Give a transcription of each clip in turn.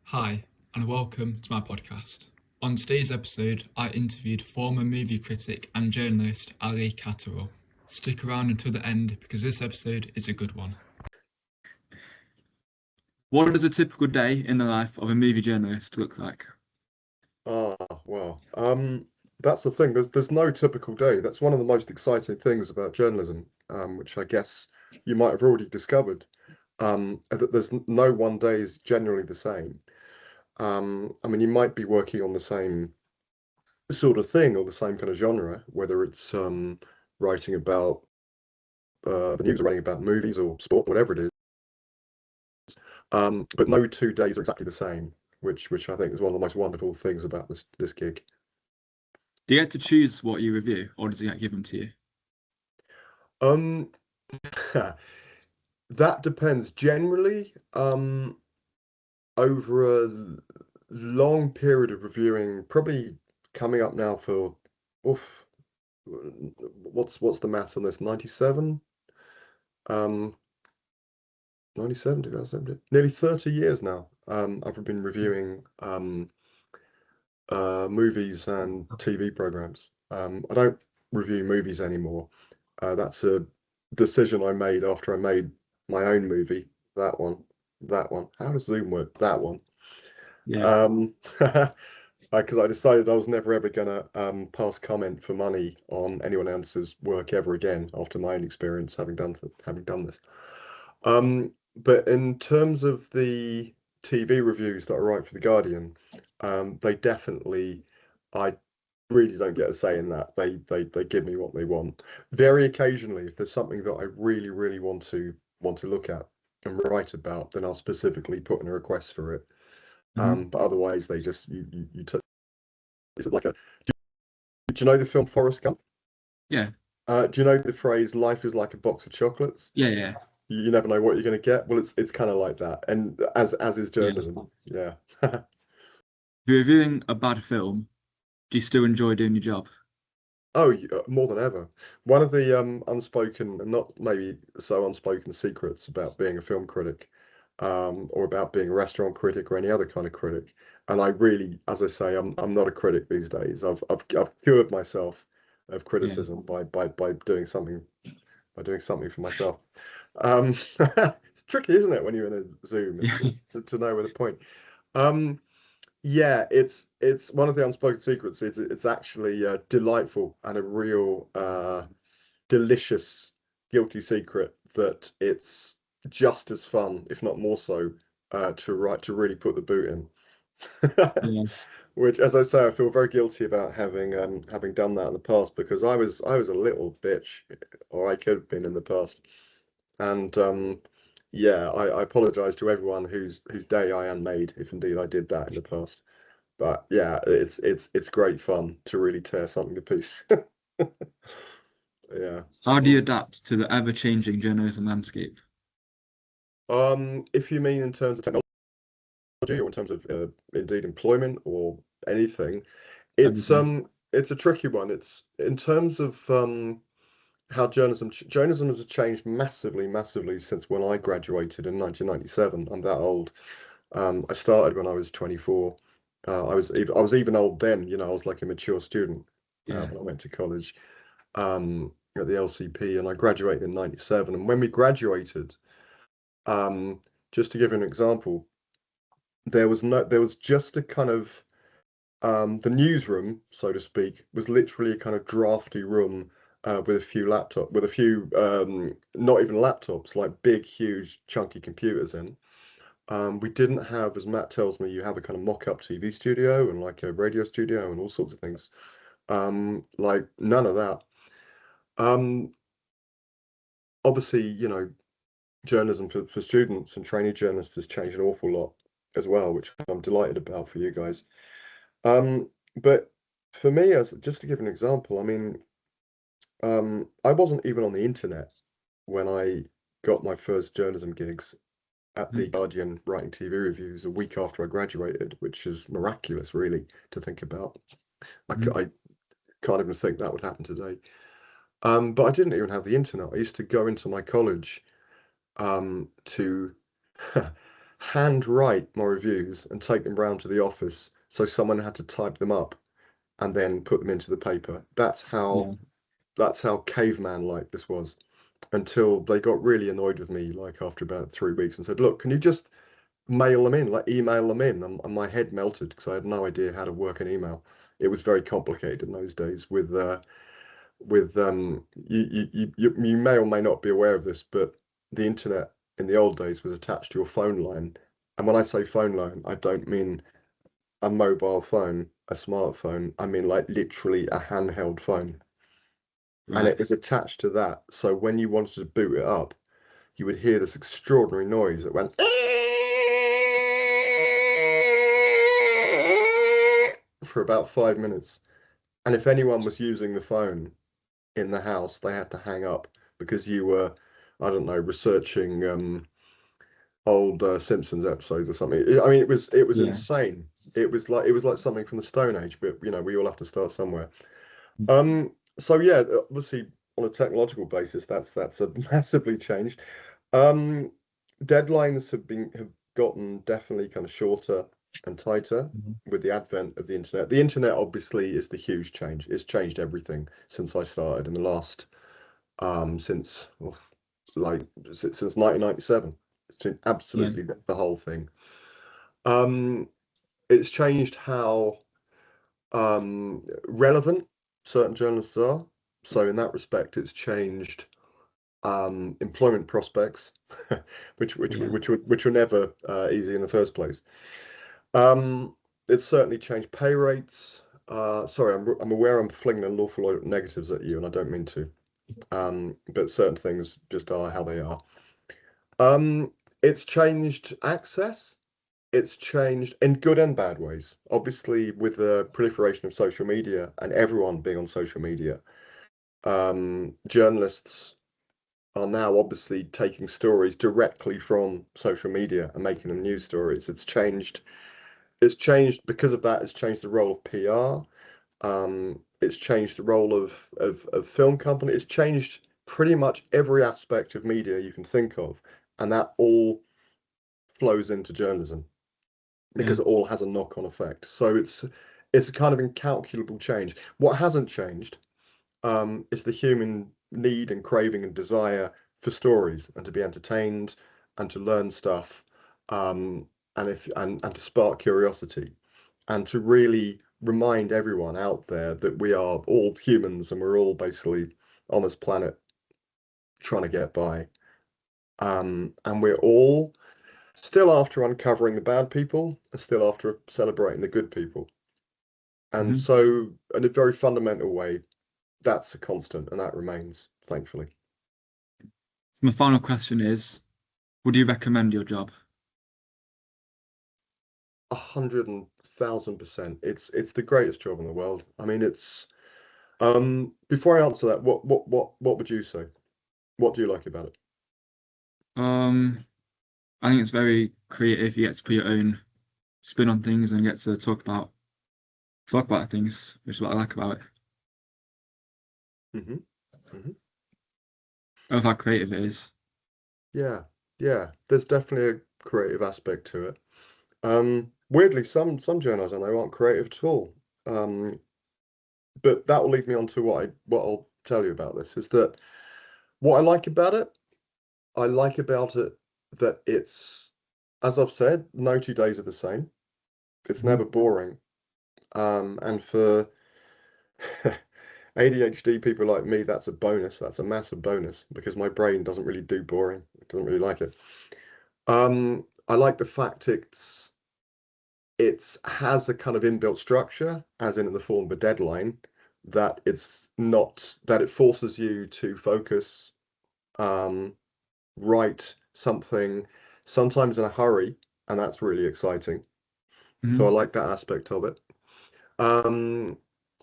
Hi, and welcome to my podcast. On today's episode, I interviewed former movie critic and journalist Ali Catterall. Stick around until the end because this episode is a good one. What does a typical day in the life of a movie journalist look like? Ah, well, that's the thing. There's no typical day. That's one of the most exciting things about journalism, which I guess you might have already discovered. That no one day is generally the same. I mean, you might be working on the same sort of thing or the same kind of genre, whether it's writing about the news or writing about movies or sport, whatever it is. But no 2 days are exactly the same, which I think is one of the most wonderful things about this gig. Do you get to choose what you review, or does it get given to you? Um, that depends. Generally, over a long period of reviewing, probably coming up now for, oof, what's the maths on this? 97? 97, 2017, nearly 30 years now. I've been reviewing movies and TV programs. I don't review movies anymore. That's a decision I made after I made my own movie. That one. How does Zoom work? That one. Yeah. Because I decided I was never ever gonna pass comment for money on anyone else's work ever again after my own experience having done this. But in terms of the TV reviews that I write for The Guardian, they definitely, I really don't get a say in that. They give me what they want. Very occasionally, if there's something that I really want to look at and write about, then I'll specifically put in a request for it. But otherwise, they just you took. Is it like a? Do you know the film Forrest Gump? Yeah. Do you know the phrase "Life is like a box of chocolates"? Yeah. You never know what you're going to get. Well, it's kind of like that, and as is Yeah. journalism. Yeah. If you're reviewing a bad film, do you still enjoy doing your job? Oh, more than ever. One of the unspoken, and not maybe so unspoken secrets about being a film critic, or about being a restaurant critic or any other kind of critic. And I really, as I say, I'm not a critic these days. I've cured myself of Yeah. criticism by doing something for myself. It's tricky, isn't it, when you're in a Zoom Yeah. to know where the point. Um, yeah, it's one of the unspoken secrets. It's actually delightful and a real delicious guilty secret that it's just as fun, if not more so, to really put the boot in. Yeah. Which, as I say, I feel very guilty about having done that in the past because I was a little bitch, or I could have been in the past. And yeah, I apologize to everyone whose day I unmade, if indeed I did that in the past. But yeah, it's great fun to really tear something to pieces. Yeah. How do you adapt to the ever-changing journalism landscape? If you mean in terms of technology or in terms of indeed employment or anything, it's Everything. it's a tricky one. It's in terms of how journalism has changed massively since when I graduated in 1997. I'm that old. I started when I was 24. I was even old then, I was like a mature student Yeah. when I went to college at the LCP, and I graduated in 97. And when we graduated, just to give you an example, there was just a kind of the newsroom, so to speak, was literally a kind of drafty room with a few not even laptops, like big, huge, chunky computers in. We didn't have, as Matt tells me, you have a kind of mock-up TV studio and like a radio studio and all sorts of things. Like none of that. Um, Obviously, journalism for students and trainee journalists has changed an awful lot as well, which I'm delighted about for you guys. But for me, as just to give an example, I mean, I wasn't even on the internet when I got my first journalism gigs at the Guardian writing TV reviews a week after I graduated, which is miraculous, really, to think about. I can't even think that would happen today. But I didn't even have the internet. I used to go into my college to handwrite my reviews and take them round to the office, so someone had to type them up and then put them into the paper. Yeah. That's how caveman like this was, until they got really annoyed with me, like after about 3 weeks, and said, look, can you just mail them in, like email them in? And my head melted because I had no idea how to work an email. It was very complicated in those days you may or may not be aware of this, but the internet in the old days was attached to your phone line. And when I say phone line, I don't mean a mobile phone, a smartphone. I mean like literally a handheld phone. And Right. it was attached to that. So when you wanted to boot it up, you would hear this extraordinary noise that went for about 5 minutes. And if anyone was using the phone in the house, they had to hang up because you were, I don't know, researching old Simpsons episodes or something. I mean, it was Yeah. insane. It was like something from the Stone Age, but we all have to start somewhere. Um, so yeah, obviously on a technological basis, that's a massively changed. Um, Deadlines have gotten definitely kind of shorter and tighter Mhm. with the advent of the internet. The internet obviously is the huge change. It's changed everything since I started in the last since well, since 1997. It's changed Yeah. absolutely the whole thing. Um, it's changed how relevant certain journalists are. So in that respect, it's changed employment prospects, Yeah. which were never easy in the first place. Um, it's certainly changed pay rates. Sorry, I'm aware I'm flinging an awful lot of negatives at you, and I don't mean to. But certain things just are how they are. Um, it's changed access. It's changed in good and bad ways. Obviously, with the proliferation of social media and everyone being on social media, journalists are now obviously taking stories directly from social media and making them news stories. It's changed because of that. It's changed the role of PR. It's changed the role of film company. It's changed pretty much every aspect of media you can think of, and that all flows into journalism Yeah. because it all has a knock-on effect. So it's a kind of incalculable change. What hasn't changed is the human need and craving and desire for stories and to be entertained and to learn stuff, um, and to spark curiosity and to really remind everyone out there that we are all humans and we're all basically on this planet trying to get by. And we're all still after uncovering the bad people and still after celebrating the good people. And Hmm. so, in a very fundamental way, that's a constant and that remains, thankfully. My final question is, would you recommend your job? 100,000%. It's the greatest job in the world. I mean, it's before I answer that, what would you say? What do you like about it? Um, I think it's very creative. You get to put your own spin on things and get to talk about things, which is what I like about it. Hmm. Hmm. I love how creative it is. Yeah, yeah. There's definitely a creative aspect to it. Weirdly, some journals I know aren't creative at all. Um, but that will lead me on to what I'll tell you about this is that what I like about it that it's, as I've said, no 2 days are the same. It's Mhm. never boring. And for ADHD people like me, that's a bonus. That's a massive bonus because my brain doesn't really do boring. It doesn't really like it. I like the fact it's has a kind of inbuilt structure, as in the form of a deadline, that it's not that it forces you to focus, um, write something, sometimes in a hurry, and that's really exciting. So I Mhm. like that aspect of it. Um,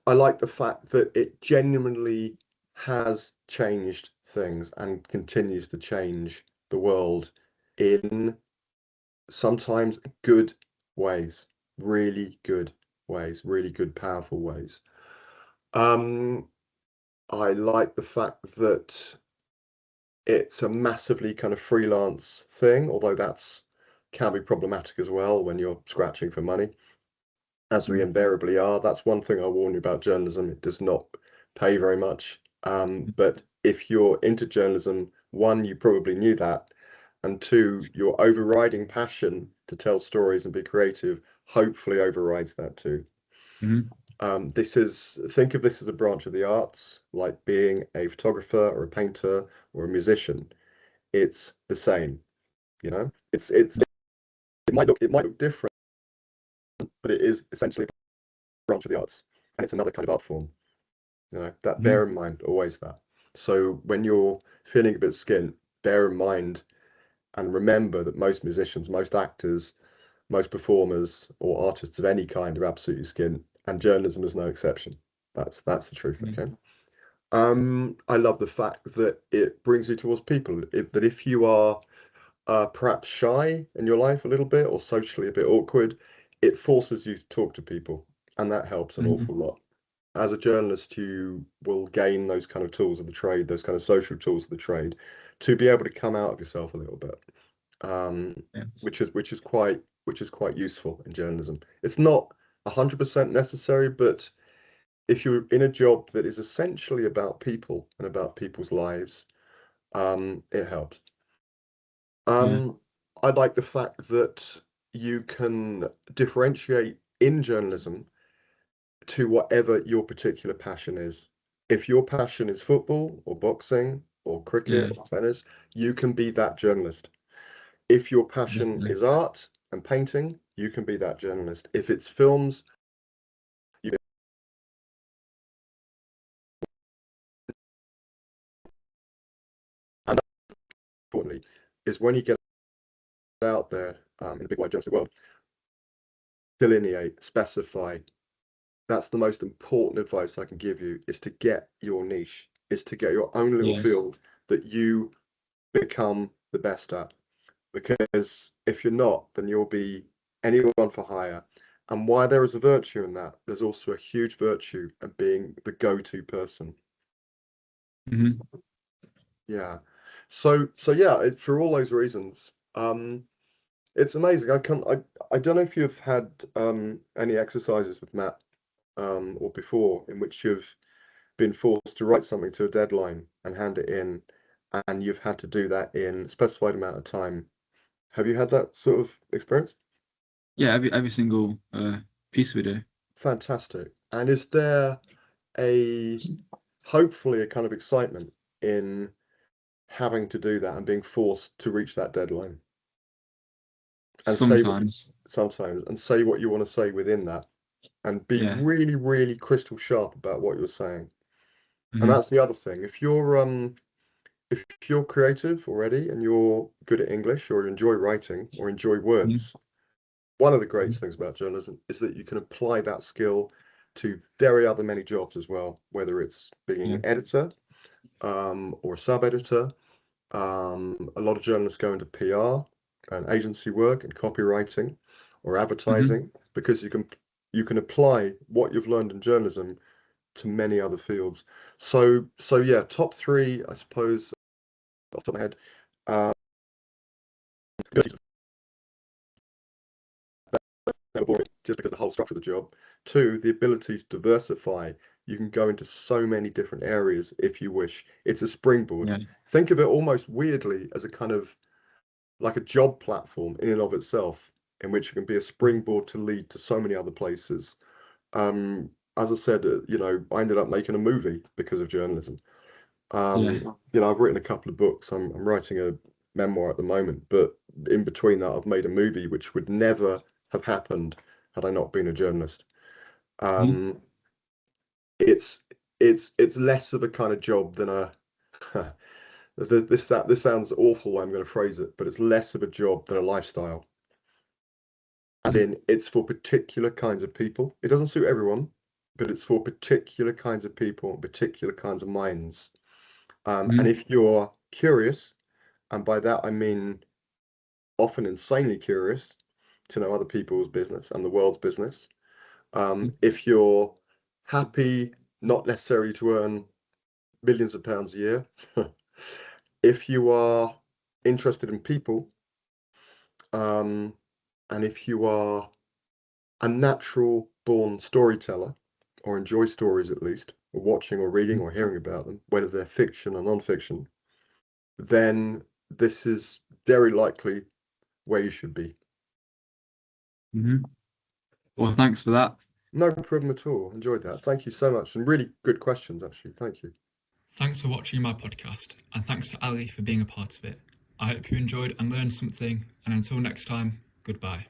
I like the fact that it genuinely has changed things and continues to change the world in sometimes good ways, really good ways, really good, powerful ways. Um, I like the fact that it's a massively kind of freelance thing, although that's can be problematic as well when you're scratching for money, as we invariably are. That's one thing I warn you about journalism. It does not pay very much. But if you're into journalism, one, you probably knew that, and two, your overriding passion to tell stories and be creative hopefully overrides that too. Think of this as a branch of the arts, like being a photographer or a painter or a musician. It's the same, you know. It might look different, but it is essentially a branch of the arts, and it's another kind of art form. You know, that bear in mind always that. So when you're feeling a bit skint, bear in mind and remember that most musicians, most actors, most performers or artists of any kind are absolutely skint, and journalism is no exception. That's the truth. Okay. I love the fact that it brings you towards people. That if you are perhaps shy in your life a little bit or socially a bit awkward, it forces you to talk to people, and that helps an awful lot. As a journalist, you will gain those kind of tools of the trade, those kind of social tools of the trade, to be able to come out of yourself a little bit, which is quite useful in journalism. It's not 100% necessary, but if you're in a job that is essentially about people and about people's lives, it helps. I like the fact that you can differentiate in journalism to whatever your particular passion is. If your passion is football or boxing or cricket or tennis, you can be that journalist. If your passion is art and painting, you can be that journalist. If it's films, you and that, importantly, is when you get out there in the big wide journalistic world, delineate, specify. That's the most important advice I can give you, is to get your niche, is to get your own little field that you become the best at. Because if you're not, then you'll be anyone for hire. And why there is a virtue in that, there's also a huge virtue of being the go-to person. Yeah. So yeah, for all those reasons, it's amazing. I don't know if you've had any exercises with Matt or before in which you've been forced to write something to a deadline and hand it in, and you've had to do that in a specified amount of time. Have you had that sort of experience? Yeah, every single piece we do. Fantastic. And is there hopefully a kind of excitement in having to do that and being forced to reach that deadline? And sometimes say what you want to say within that, and be really, really crystal sharp about what you're saying. And that's the other thing. If you're creative already and you're good at English or enjoy writing or enjoy words, one of the great things about journalism is that you can apply that skill to many jobs as well, whether it's being an editor or a sub-editor. A lot of journalists go into PR and agency work and copywriting or advertising, because you can apply what you've learned in journalism to many other fields. So yeah, top three, I suppose, off the top of my head. Just because the whole structure of the job. Two, the ability to diversify. You can go into so many different areas if you wish. It's a springboard. Think of it almost weirdly as a kind of like a job platform in and of itself, in which it can be a springboard to lead to so many other places. As I said, I ended up making a movie because of journalism. I've written a couple of books. I'm writing a memoir at the moment, but in between that, I've made a movie which would never have happened had I not been a journalist. It's less of a kind of job than a this sounds awful. I'm going to phrase it, but it's less of a job than a lifestyle. As in, it's for particular kinds of people. It doesn't suit everyone, but it's for particular kinds of people and particular kinds of minds. And if you're curious, and by that I mean often insanely curious to know other people's business and the world's business, if you're happy not necessarily to earn millions of pounds a year, if you are interested in people, and if you are a natural born storyteller, or enjoy stories at least, or watching or reading or hearing about them, whether they're fiction or non-fiction, then this is very likely where you should be. Well, thanks for that. No problem at all. Enjoyed that. Thank you so much. And really good questions, actually. Thank you. Thanks for watching my podcast, and thanks to Ali for being a part of it. I hope you enjoyed and learned something, and until next time, goodbye.